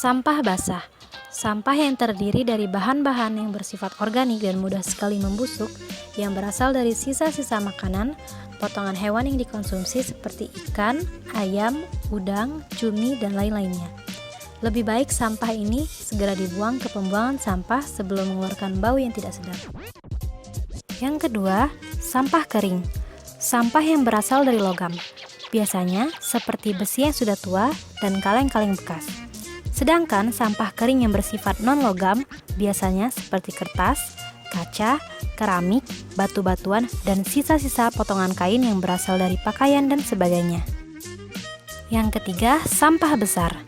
Sampah basah. Sampah yang terdiri dari bahan-bahan yang bersifat organik dan mudah sekali membusuk, yang berasal dari sisa-sisa makanan, potongan hewan yang dikonsumsi seperti ikan, ayam, udang, cumi, dan lain-lainnya. Lebih baik sampah ini segera dibuang ke pembuangan sampah sebelum mengeluarkan bau yang tidak sedap. Yang kedua, sampah kering. Sampah yang berasal dari logam. Biasanya seperti besi yang sudah tua dan kaleng-kaleng bekas. Sedangkan sampah kering yang bersifat non-logam biasanya seperti kertas, kaca, keramik, batu-batuan, dan sisa-sisa potongan kain yang berasal dari pakaian dan sebagainya. Yang ketiga, sampah besar.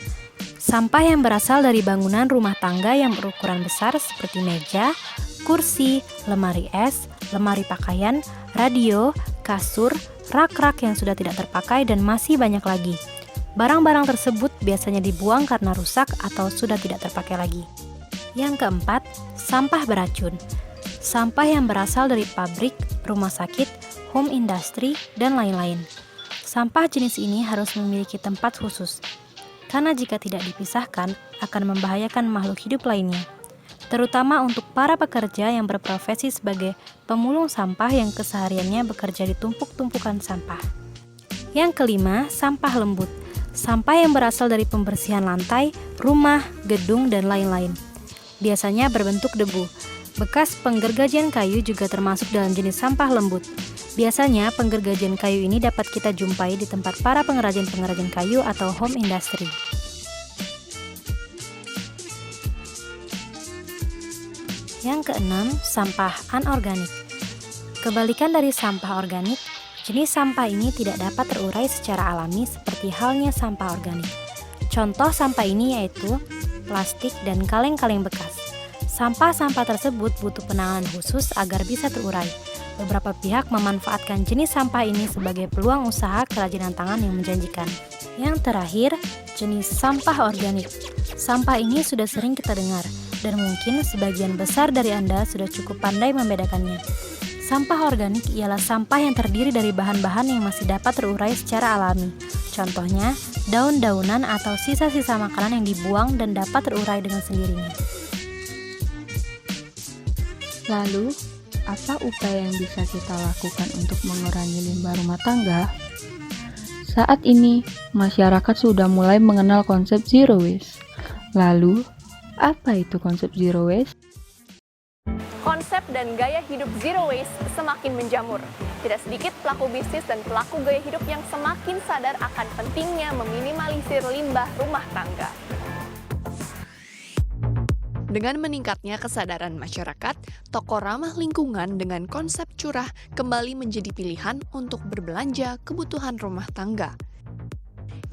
Sampah yang berasal dari bangunan rumah tangga yang berukuran besar seperti meja, kursi, lemari es, lemari pakaian, radio, kasur, rak-rak yang sudah tidak terpakai, dan masih banyak lagi. Barang-barang tersebut biasanya dibuang karena rusak atau sudah tidak terpakai lagi. Yang keempat, sampah beracun. Sampah yang berasal dari pabrik, rumah sakit, home industry, dan lain-lain. Sampah jenis ini harus memiliki tempat khusus, karena jika tidak dipisahkan akan membahayakan makhluk hidup lainnya, terutama untuk para pekerja yang berprofesi sebagai pemulung sampah yang kesehariannya bekerja di tumpuk-tumpukan sampah. Yang kelima, sampah lembut. Sampah yang berasal dari pembersihan lantai, rumah, gedung, dan lain-lain. Biasanya berbentuk debu. Bekas penggergajian kayu juga termasuk dalam jenis sampah lembut. Biasanya penggergajian kayu ini dapat kita jumpai di tempat para pengrajin-pengrajin kayu atau home industry. Yang keenam, sampah anorganik. Kebalikan dari sampah organik, jenis sampah ini tidak dapat terurai secara alami seperti halnya sampah organik. Contoh sampah ini yaitu plastik dan kaleng-kaleng bekas. Sampah-sampah tersebut butuh penanganan khusus agar bisa terurai. Beberapa pihak memanfaatkan jenis sampah ini sebagai peluang usaha kerajinan tangan yang menjanjikan. Yang terakhir, jenis sampah organik. Sampah ini sudah sering kita dengar, dan mungkin sebagian besar dari Anda sudah cukup pandai membedakannya. Sampah organik ialah sampah yang terdiri dari bahan-bahan yang masih dapat terurai secara alami. Contohnya, daun-daunan atau sisa-sisa makanan yang dibuang dan dapat terurai dengan sendirinya. Lalu, apa upaya yang bisa kita lakukan untuk mengurangi limbah rumah tangga? Saat ini, masyarakat sudah mulai mengenal konsep zero waste. Lalu, apa itu konsep zero waste? Konsep dan gaya hidup zero waste semakin menjamur. Tidak sedikit pelaku bisnis dan pelaku gaya hidup yang semakin sadar akan pentingnya meminimalisir limbah rumah tangga. Dengan meningkatnya kesadaran masyarakat, toko ramah lingkungan dengan konsep curah kembali menjadi pilihan untuk berbelanja kebutuhan rumah tangga.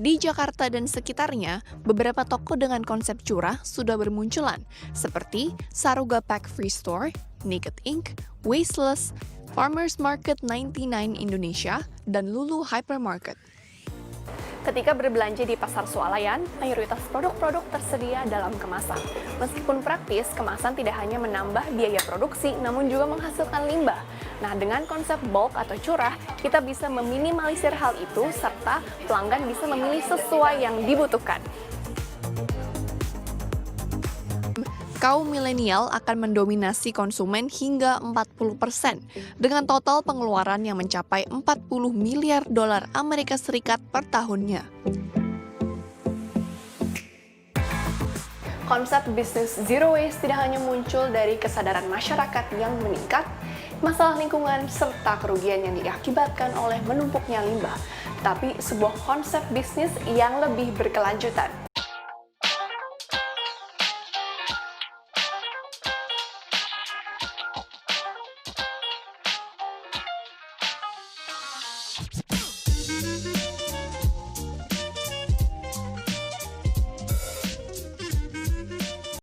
Di Jakarta dan sekitarnya, beberapa toko dengan konsep curah sudah bermunculan, seperti Saruga Pack Free Store, Naked Ink, Wasteless, Farmers Market 99 Indonesia, dan Lulu Hypermarket. Ketika berbelanja di pasar swalayan, mayoritas produk-produk tersedia dalam kemasan. Meskipun praktis, kemasan tidak hanya menambah biaya produksi, namun juga menghasilkan limbah. Nah, dengan konsep bulk atau curah, kita bisa meminimalisir hal itu, serta pelanggan bisa memilih sesuai yang dibutuhkan. Kaum milenial akan mendominasi konsumen hingga 40%, dengan total pengeluaran yang mencapai 40 miliar dolar Amerika Serikat per tahunnya. Konsep bisnis zero waste tidak hanya muncul dari kesadaran masyarakat yang meningkat, masalah lingkungan, serta kerugian yang diakibatkan oleh menumpuknya limbah, tapi sebuah konsep bisnis yang lebih berkelanjutan.